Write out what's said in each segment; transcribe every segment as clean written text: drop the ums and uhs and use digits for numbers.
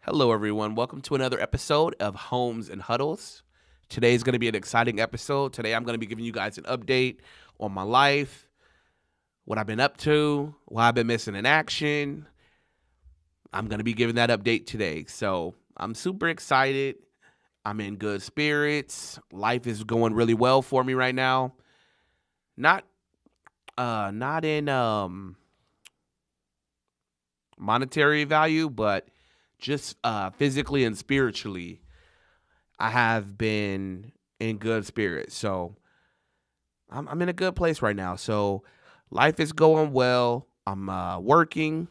Hello, everyone. Welcome to another episode of Homes and Huddles. Today is going to be an exciting episode. Today, I'm going to be giving you guys an update on my life, what I've been up to, why I've been missing in action. I'm going to be giving that update today. So, I'm super excited. I'm in good spirits. Life is going really well for me right now. Not not in monetary value, but just physically and spiritually. I have been in good spirits. So I'm in a good place right now. So life is going well. I'm working.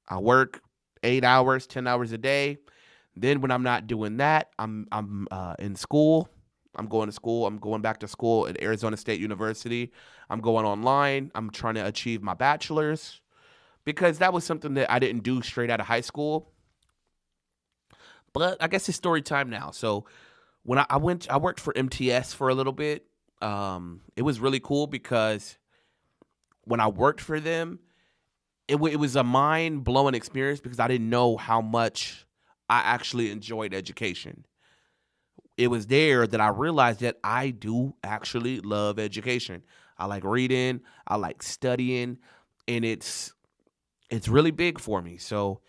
I work 8 hours, 10 hours a day. Then when I'm not doing that, I'm in school. I'm going to school. I'm going back to school at Arizona State University. I'm going online. I'm trying to achieve my bachelor's because that was something that I didn't do straight out of high school. But I guess it's story time now. So when I worked for MTS for a little bit. It was really cool because when I worked for them, it was a mind blowing experience because I didn't know how much I actually enjoyed education. It was there that I realized that I do actually love education. I like reading, I like studying, and it's really big for me. So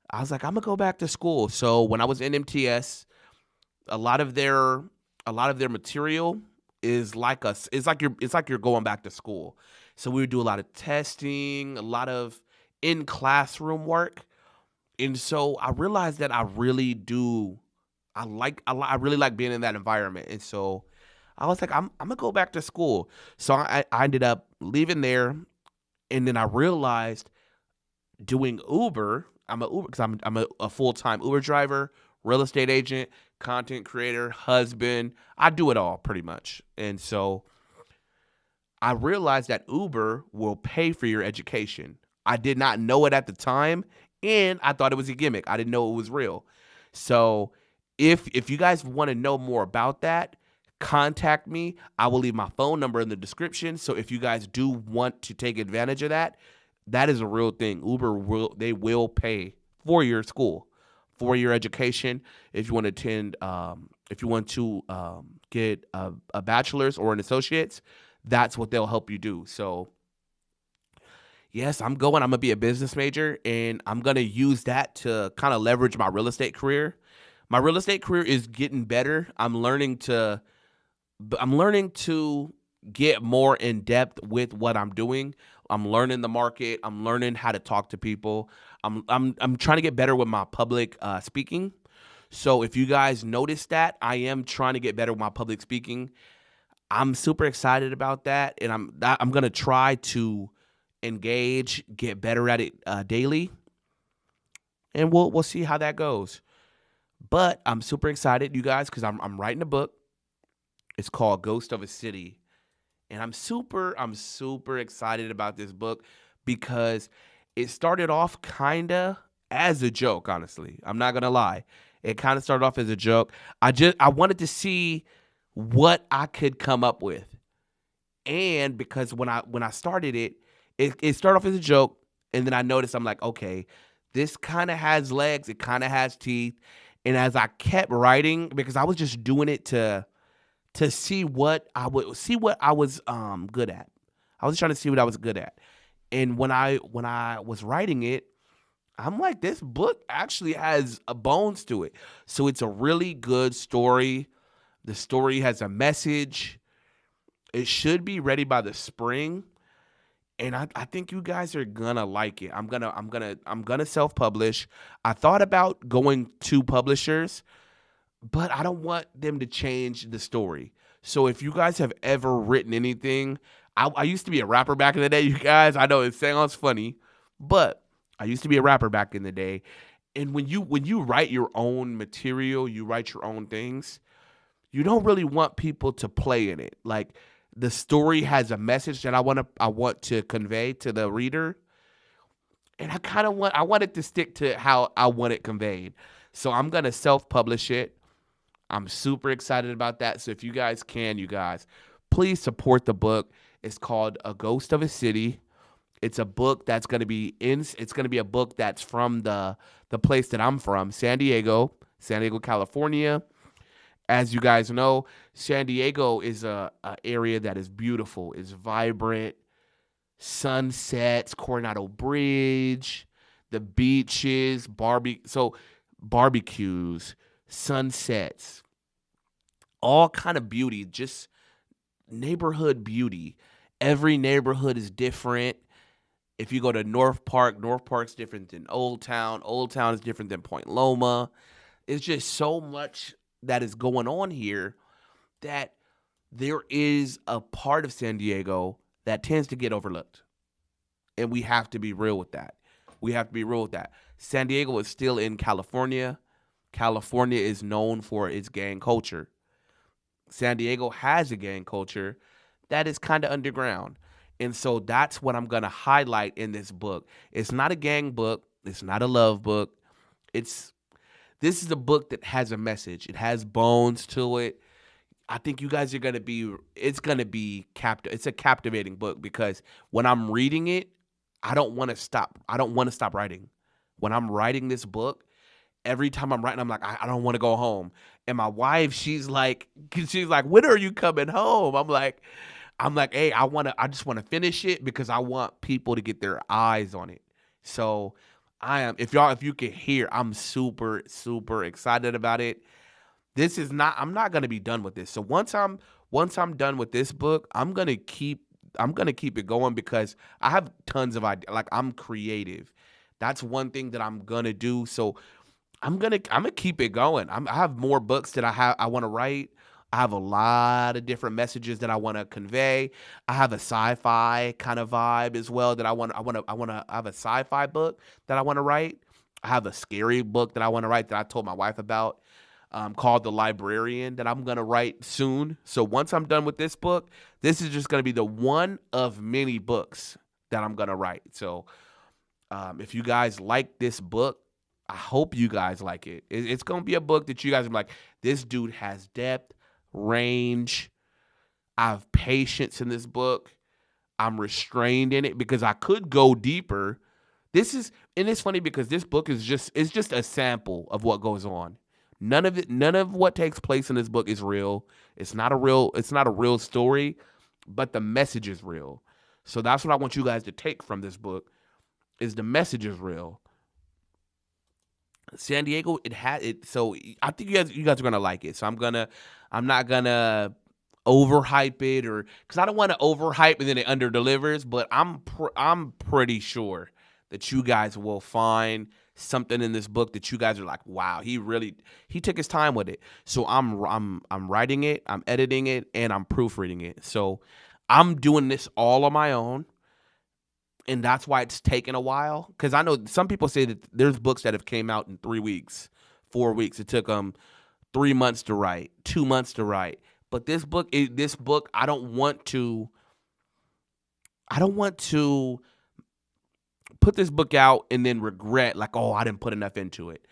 I was like, I'm gonna go back to school. So when I was in MTS, a lot of their a lot of their material is like us. It's like you're going back to school. So we would do a lot of testing, a lot of in classroom work, and so I realized that I really do. I really like being in that environment, and so I was like, I'm gonna go back to school. So I ended up leaving there, and then I realized doing Uber. I'm a Uber because I'm a full time Uber driver, real estate agent, content creator, husband. I do it all pretty much. And so I realized that Uber will pay for your education. I did not know it at the time, and I thought it was a gimmick. I didn't know it was real. So if you guys want to know more about that, contact me. I will leave my phone number in the description. So if you guys do want to take advantage of that, that is a real thing. Uber will pay for your school, for your education. If you want to attend, if you want to get a bachelor's or an associate's, that's what they'll help you do. So yes, I'm going. I'm gonna be a business major, and I'm gonna use that to kind of leverage my real estate career. My real estate career is getting better. I'm learning to get more in depth with what I'm doing. I'm learning the market. I'm learning how to talk to people. I'm trying to get better with my public speaking. So if you guys notice that, I am trying to get better with my public speaking. I'm super excited about that, and I'm gonna try to engage, get better at it daily, and we'll see how that goes. But I'm super excited, you guys, because I'm writing a book. It's called Ghost of a City. And I'm super excited about this book because it started off kinda as a joke, honestly. I'm not gonna lie. It kind of started off as a joke. I wanted to see what I could come up with. And because when I started it started off as a joke, and then I noticed I'm like, okay, this kind of has legs, it kind of has teeth. And as I kept writing, because I was just doing it to see what I was good at. I was trying to see what I was good at. And when I was writing it, I'm like, this book actually has a bones to it. So it's a really good story. The story has a message. It should be ready by the spring. And I think you guys are gonna like it. I'm gonna self-publish. I thought about going to publishers, but I don't want them to change the story. So if you guys have ever written anything, I used to be a rapper back in the day, you guys. I know it sounds funny, but I used to be a rapper back in the day. And when you write your own material, you write your own things, you don't really want people to play in it. Like the story has a message that I want to convey to the reader, and I want it to stick to how I want it conveyed. So I'm gonna self-publish it. I'm super excited about that. So if you guys can, you guys, please support the book. It's called A Ghost of a City. It's a book that's going to be in. It's going to be a book that's from the place that I'm from, San Diego, California. As you guys know, San Diego is a area that is beautiful. It's vibrant. Sunsets, Coronado Bridge, the beaches, barbecues, sunsets, all kind of beauty, just neighborhood beauty. Every neighborhood is different. If you go to North Park's different than Old Town. Old Town is different than Point Loma. It's just so much that is going on here that there is a part of San Diego that tends to get overlooked. And we have to be real with that. We have to be real with that. San Diego is still in California. California is known for its gang culture. San Diego has a gang culture that is kind of underground. And so that's what I'm going to highlight in this book. It's not a gang book. It's not a love book. This is a book that has a message. It has bones to it. I think you guys are going to be, it's going to be it's a captivating book because when I'm reading it, I don't want to stop. I don't want to stop writing. When I'm writing this book, every time I'm writing, I'm like, I don't want to go home. And my wife, she's like, when are you coming home? Hey, I just want to finish it because I want people to get their eyes on it. So if you can hear, I'm super, super excited about it. I'm not gonna be done with this. So once I'm done with this book, I'm gonna keep it going because I have tons of ideas. Like I'm creative. That's one thing that I'm gonna do. So I'm gonna keep it going. I have more books that I want to write. I have a lot of different messages that I want to convey. I have a sci-fi kind of vibe as well that I have a sci-fi book that I want to write. I have a scary book that I want to write that I told my wife about. Called The Librarian that I'm going to write soon. So once I'm done with this book, this is just going to be the one of many books that I'm going to write. So if you guys like this book, I hope you guys like it. It's going to be a book that you guys are like, this dude has depth, range. I have patience in this book. I'm restrained in it because I could go deeper. And it's funny because this book is just a sample of what goes on. None of what takes place in this book is real. It's not a real story, but the message is real. So that's what I want you guys to take from this book is the message is real. San Diego, it had it. So I think you guys are gonna like it. So I'm not gonna overhype it because I don't want to overhype and then it underdelivers. But I'm pretty sure that you guys will find something in this book that you guys are like, wow, he took his time with it. So I'm writing it, I'm editing it, and I'm proofreading it. So I'm doing this all on my own. And that's why it's taken a while. Because I know some people say that there's books that have came out in 3 weeks, 4 weeks. It took them 3 months to write, 2 months to write. But this book, I don't want to put this book out and then regret like, oh, I didn't put enough into it.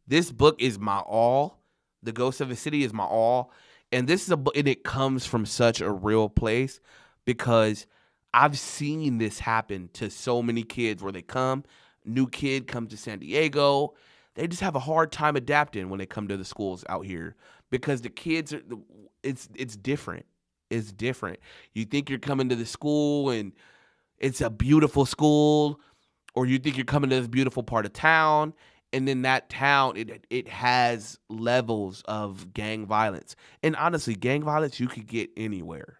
This book is my all. The Ghost of a City is my all. And this is a book, and it comes from such a real place because I've seen this happen to so many kids where new kid comes to San Diego. They just have a hard time adapting when they come to the schools out here because the kids it's different. It's different. You think you're coming to the school and it's a beautiful school, or you think you're coming to this beautiful part of town, and then that town, it has levels of gang violence. And honestly, gang violence you could get anywhere.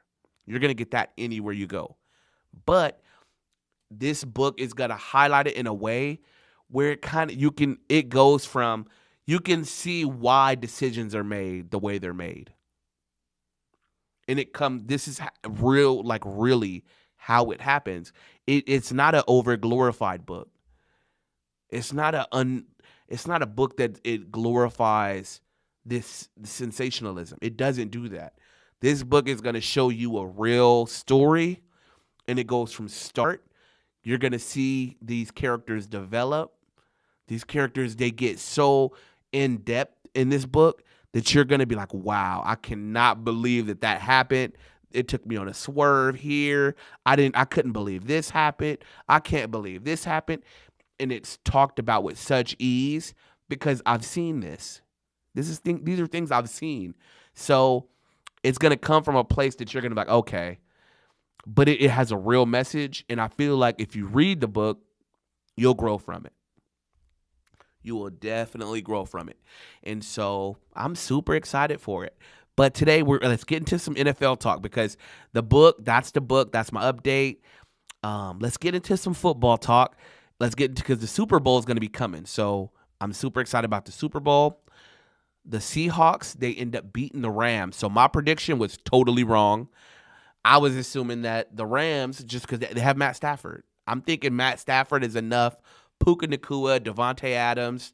You're going to get that anywhere you go. But this book is going to highlight it in a way where it goes from, you can see why decisions are made the way they're made. And this is real, like really how it happens. It's not an over glorified book. It's not a book that it glorifies this sensationalism. It doesn't do that. This book is going to show you a real story, and it goes from start. You're going to see these characters develop. These characters, they get so in depth in this book that you're going to be like, wow, I cannot believe that happened. It took me on a swerve here. I couldn't believe this happened. I can't believe this happened. And it's talked about with such ease because I've seen this. These are things I've seen. So it's gonna come from a place that you're gonna be like, okay, but it has a real message. And I feel like if you read the book, you'll grow from it. You will definitely grow from it. And so I'm super excited for it. But today let's get into some NFL talk because the book, that's my update. Let's get into some football talk. Let's get into because the Super Bowl is going to be coming. So I'm super excited about the Super Bowl. The Seahawks, they end up beating the Rams. So my prediction was totally wrong. I was assuming that the Rams, just because they have Matt Stafford. I'm thinking Matt Stafford is enough. Puka Nacua, Devontae Adams.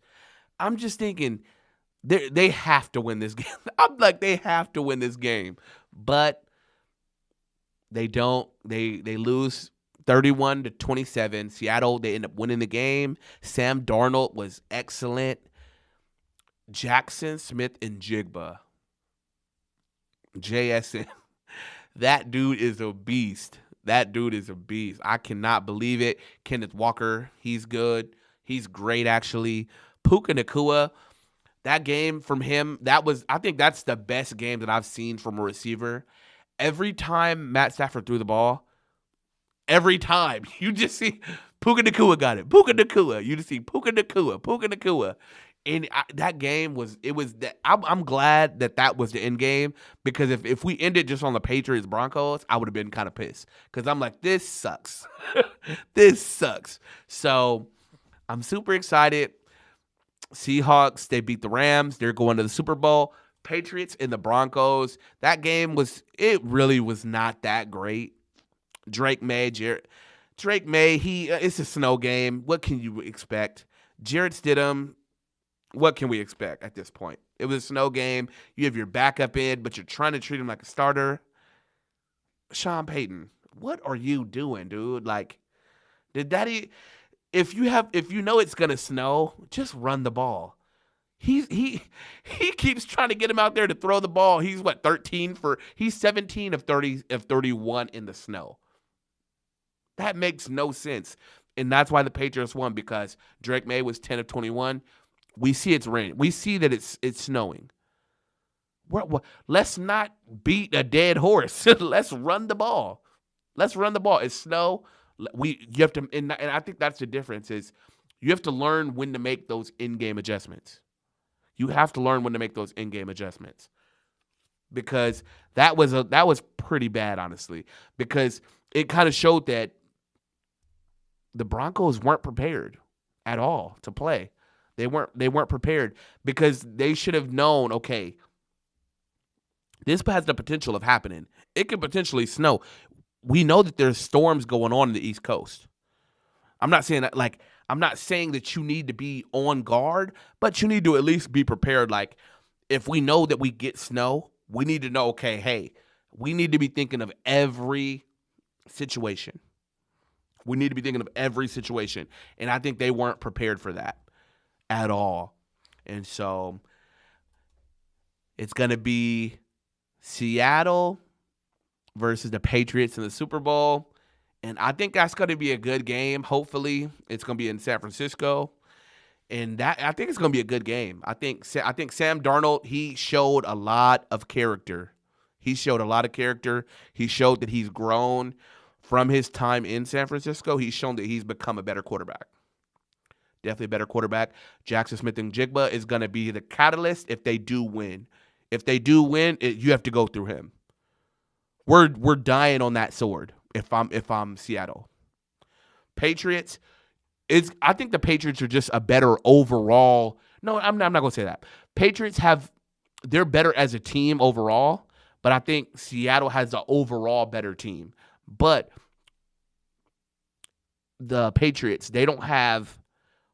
I'm just thinking they have to win this game. I'm like, they have to win this game. But they don't. They lose 31-27. Seattle, they end up winning the game. Sam Darnold was excellent. Jackson Smith and Jigba. JSN. That dude is a beast. I cannot believe it. Kenneth Walker, he's good. He's great, actually. Puka Nacua, that game from him, I think that's the best game that I've seen from a receiver. Every time Matt Stafford threw the ball, every time, you just see Puka Nacua got it. Puka Nacua. You just see Puka Nacua. And that game I'm glad that was the end game because if we ended just on the Patriots Broncos, I would have been kind of pissed because I'm like, this sucks. This sucks. So I'm super excited. Seahawks, they beat the Rams. They're going to the Super Bowl. Patriots and the Broncos. That game really was not that great. Drake May, it's a snow game. What can you expect? Jarrett Stidham. What can we expect at this point? It was a snow game. You have your backup in, but you're trying to treat him like a starter. Sean Payton, what are you doing, dude? Like, if you know it's gonna snow, just run the ball. He keeps trying to get him out there to throw the ball. He's 17 of 31 in the snow. That makes no sense. And that's why the Patriots won because Drake May was 10 of 21. We see it's raining. We see that it's snowing. Let's not beat a dead horse. Let's run the ball. It's snow. You have to, and I think that's the difference is you have to learn when to make those in-game adjustments. Because that was pretty bad, honestly. Because it kind of showed that the Broncos weren't prepared at all to play. They weren't prepared because they should have known, okay, this has the potential of happening. It could potentially snow. We know that there's storms going on in the East Coast. I'm not saying that you need to be on guard, but you need to at least be prepared. Like, if we know that we get snow, we need to know, okay, hey, we need to be thinking of every situation. And I think they weren't prepared for that at all. And so it's going to be Seattle versus the Patriots in the Super Bowl. And I think that's going to be a good game. Hopefully, it's going to be in San Francisco. And I think it's going to be a good game. I think Sam Darnold, he showed a lot of character. He showed that he's grown from his time in San Francisco. He's shown that he's become a better quarterback. Definitely a better quarterback. Jackson Smith and Jigba is going to be the catalyst if they do win. You have to go through him. We're dying on that sword if I'm Seattle. Patriots, I think the Patriots are just a better overall. No, I'm not going to say that. Patriots they're better as a team overall, but I think Seattle has an overall better team. But the Patriots, they don't have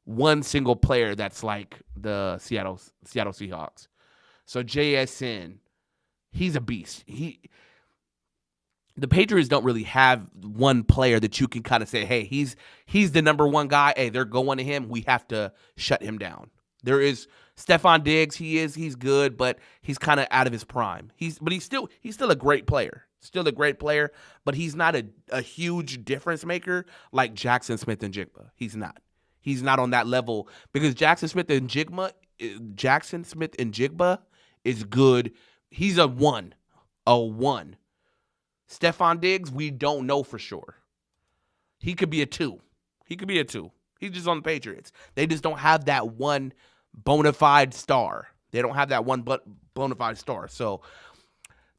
one single player that's like the Seattle Seahawks. So JSN, he's a beast. The Patriots don't really have one player that you can kind of say, hey, he's the number one guy. Hey, they're going to him. We have to shut him down. There is Stephon Diggs. He's good, but he's kind of out of his prime. He's still a great player. Still a great player, but he's not a huge difference maker like Jackson Smith and Jigba. He's not. He's not on that level because Jackson Smith and Jigba is good. He's a one. Stephon Diggs, we don't know for sure. He could be a two. He could be a two. He's just on the Patriots. They just don't have that one bona fide star. They don't have that one bona fide star. So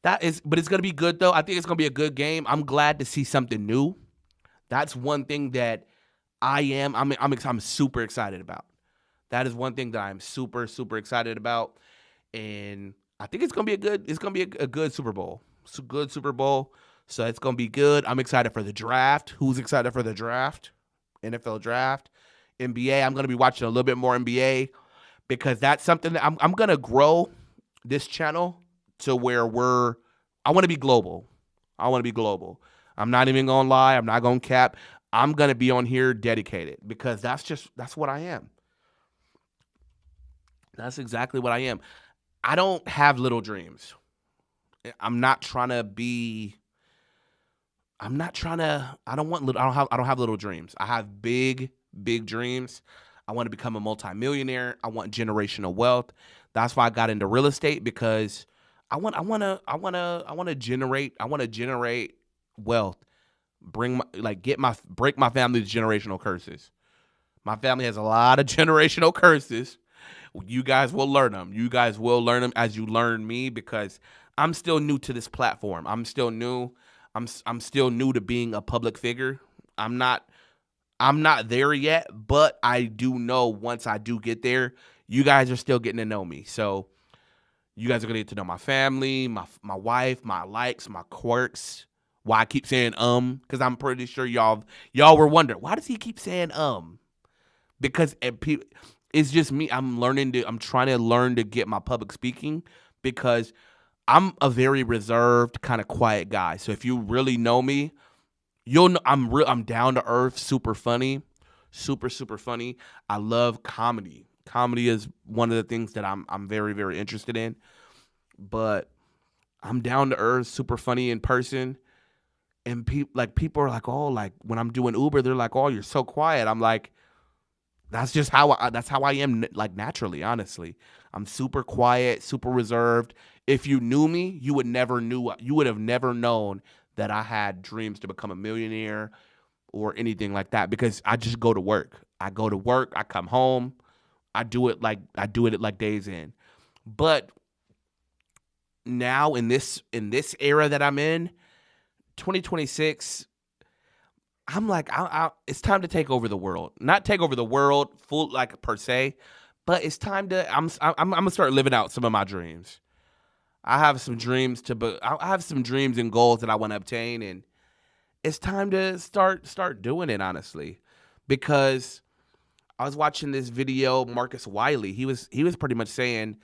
but it's gonna be good though. I think it's gonna be a good game. I'm glad to see something new. That's one thing that I'm super excited about. That is one thing that I'm super excited about, and I think it's gonna be a good Super Bowl. It's a good Super Bowl, so it's gonna be good. I'm excited for the draft. Who's excited for the draft? NFL draft, NBA. I'm gonna be watching a little bit more NBA because that's something that I'm gonna grow this channel to where I want to be global. I want to be global. I'm not even gonna lie. I'm not gonna cap. I'm gonna be on here dedicated because that's what I am. That's exactly what I am. I don't have little dreams. I'm not trying to be. I'm not trying to. I don't want. I don't have little dreams. I have big dreams. I want to become a multimillionaire. I want generational wealth. That's why I got into real estate because I want to generate wealth. Break my family's generational curses. My family has a lot of generational curses. You guys will learn them. You guys will learn them as you learn me because I'm still new to this platform. I'm still new. I'm still new to being a public figure. I'm not I'm not there yet, but I do know once I do get there, you guys are still getting to know me. So you guys are gonna get to know my family, my wife, my likes, my quirks. Why I keep saying because I'm pretty sure y'all were wondering why does he keep saying because it's just me. I'm trying to learn to get my public speaking because I'm a very reserved, kind of quiet guy. So if you really know me, you'll know I'm down to earth, super funny, super funny. I love comedy. Comedy is one of the things that I'm very interested in. But I'm down to earth, super funny in person. And people are like, oh, like when I'm doing Uber, they're like, oh, you're so quiet. I'm like, that's how I am, like naturally, honestly. I'm super quiet, super reserved. If you knew me, you would have never known that I had dreams to become a millionaire or anything like that because I just go to work. I go to work, I come home, I do it like days in. But now in this era that I'm in, 2026, I'm like, it's time to take over the world. Not take over the world full like per se, but it's time to. I'm gonna start living out some of my dreams. I have some dreams I have some dreams and goals that I want to obtain, and it's time to start doing it honestly, because I was watching this video. Marcus Wiley, he was pretty much saying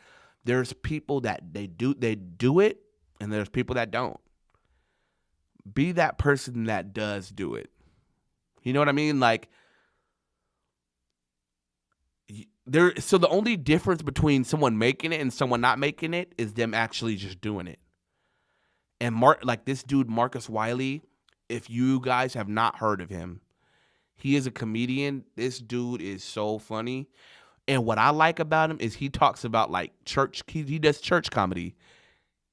there's people that they do it, and there's people that don't. Be that person that does do it. You know what I mean? Like so the only difference between someone making it and someone not making it is them actually just doing it. And like this dude Marcus Wiley, if you guys have not heard of him, he is a comedian. This dude is so funny. And what I like about him is he talks about like church. He does church comedy,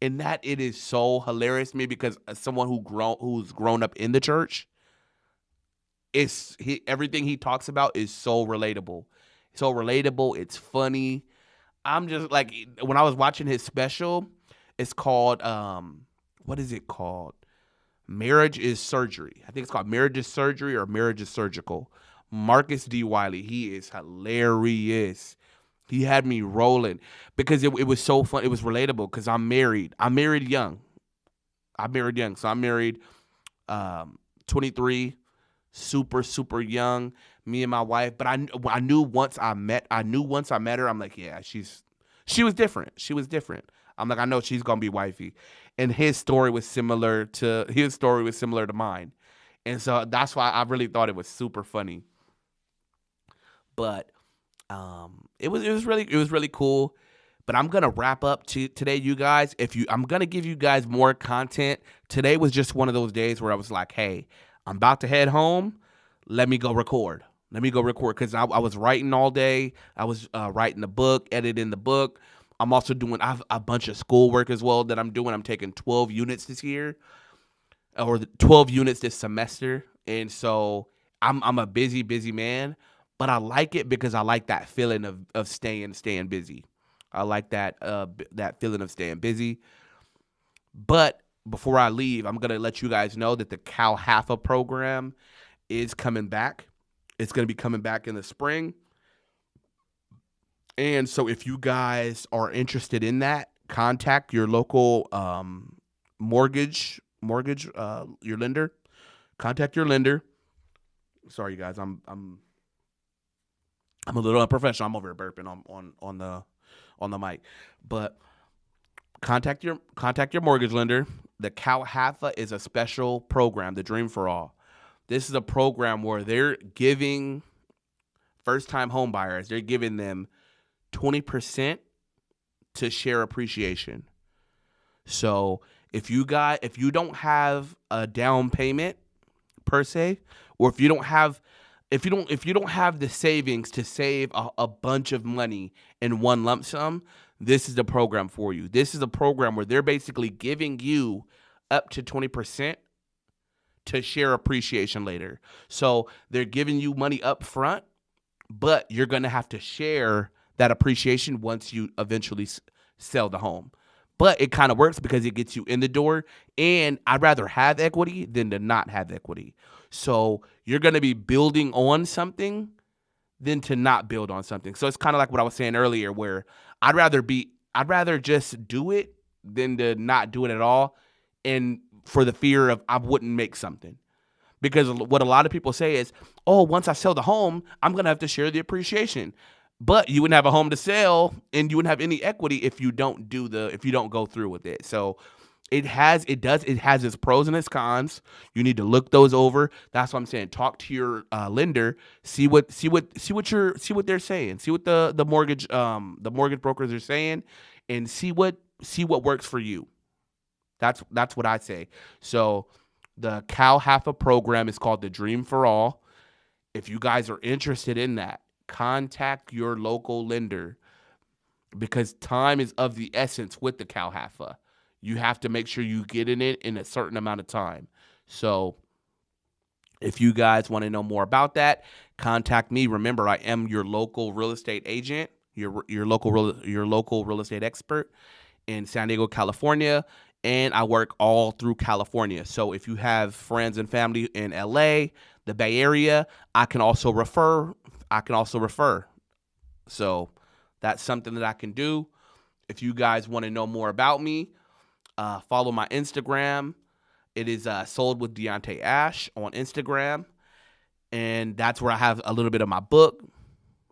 and that it is so hilarious to me because as someone who's grown up in the church, everything he talks about is so relatable. So relatable. It's funny. I'm just like when I was watching his special, it's called what is it called? Marriage is Surgery. I think it's called Marriage is Surgery or Marriage is Surgical. Marcus D. Wiley. He is hilarious. He had me rolling because it was so fun. It was relatable because I'm married. I'm married young. So I'm married 23, super young, me and my wife. But I knew once I met her, I'm like, yeah, she was different. She was different. I'm like, I know she's gonna be wifey. And his story was similar to mine. And so that's why I really thought it was super funny. But it was really cool. But I'm gonna wrap up today, you guys. I'm gonna give you guys more content. Today was just one of those days where I was like, hey, I'm about to head home. Let me go record. Let me go record because I was writing all day. I was writing the book, editing the book. I'm also doing I have a bunch of schoolwork as well that I'm doing. I'm taking 12 units this year, or 12 units this semester, and so I'm a busy man. But I like it because I like that feeling of staying busy. I like that feeling of staying busy. But before I leave, I'm gonna let you guys know that the CalHFA program is coming back. It's gonna be coming back in the spring. And so if you guys are interested in that, contact your local mortgage your lender. Contact your lender. Sorry, you guys, I'm a little unprofessional. I'm over here burping on the mic, but contact your mortgage lender. The CalHFA is a special program, the Dream for All. This is a program where they're giving first-time home buyers, they're giving them 20% to share appreciation. So if you don't have a down payment per se, or if you don't have the savings to save a bunch of money in one lump sum, this is the program for you. This is a program where they're basically giving you up to 20% to share appreciation later. So they're giving you money up front, but you're going to have to share that appreciation once you eventually sell the home. But it kind of works because it gets you in the door, and I'd rather have equity than to not have equity. So you're going to be building on something than to not build on something. So it's kind of like what I was saying earlier, where I'd rather just do it than to not do it at all, and for the fear of I wouldn't make something. Because what a lot of people say is, oh, once I sell the home, I'm going to have to share the appreciation. But you wouldn't have a home to sell, and you wouldn't have any equity if you don't go through with it. So it has its pros and its cons. You need to look those over. That's what I'm saying. Talk to your lender, see what they're saying. See what the mortgage brokers are saying, and see what works for you. That's what I say. So the CalHFA program is called the Dream for All. If you guys are interested in that, contact your local lender, because time is of the essence with the CalHFA. You have to make sure you get in it in a certain amount of time. So if you guys want to know more about that, contact me. Remember, I am your local real estate agent, your local real estate expert in San Diego, California, and I work all through California. So if you have friends and family in LA, the Bay Area, I can also refer. So that's something that I can do. If you guys want to know more about me, follow my Instagram. It is Sold with Deontay Ash on Instagram. And that's where I have a little bit of my book.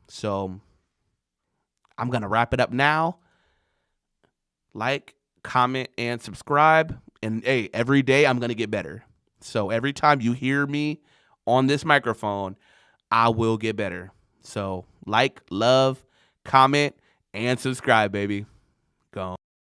So I'm going to wrap it up now. Like, comment, and subscribe. And hey, every day I'm going to get better. So every time you hear me on this microphone, I will get better. So like, love, comment, and subscribe, baby.